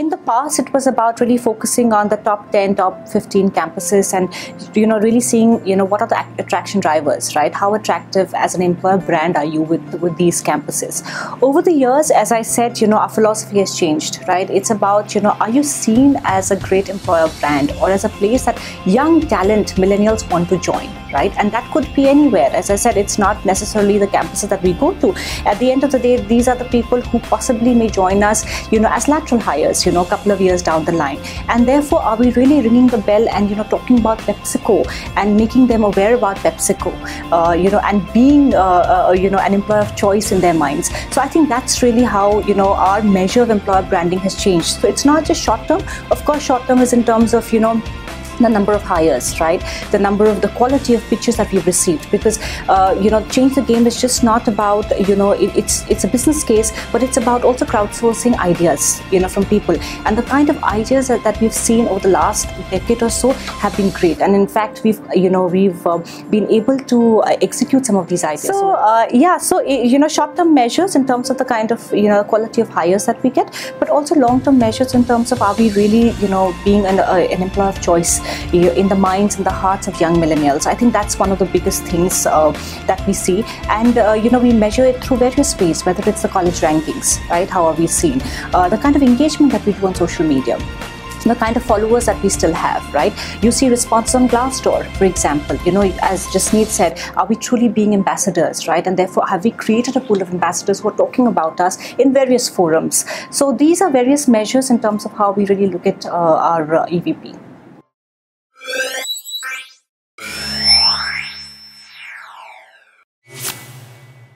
In the past, it was about really focusing on the top 10, top 15 campuses and, really seeing, what are the attraction drivers, right? How attractive as an employer brand are you with these campuses? Over the years, as I said, our philosophy has changed, right? It's about, are you seen as a great employer brand or as a place that young talent millennials want to join, right? And that could be anywhere. As I said, it's not necessarily the campuses that we go to. At the end of the day, these are the people who possibly may join us, as lateral hires, a couple of years down the line. And therefore, are we really ringing the bell and, talking about PepsiCo and making them aware about PepsiCo, and being, an employer of choice in their minds. So I think that's really how, our measure of employer branding has changed. So it's not just short term. Of course, short term is in terms of, the number of hires, right? The quality of pitches that we've received, because change the game is just not about it's a business case, but it's about also crowdsourcing ideas from people, and the kind of ideas that we've seen over the last decade or so have been great, and in fact we've been able to execute some of these ideas. So short-term measures in terms of the kind of quality of hires that we get, but also long-term measures in terms of are we really being an employer of choice in the minds and the hearts of young millennials. I think that's one of the biggest things that we see, and we measure it through various ways, whether it's the college rankings, right? How are we seen? The kind of engagement that we do on social media, the kind of followers that we still have, right? You see response on Glassdoor, for example. As Jasneet said, are we truly being ambassadors, right? And therefore, have we created a pool of ambassadors who are talking about us in various forums? So these are various measures in terms of how we really look at our EVP.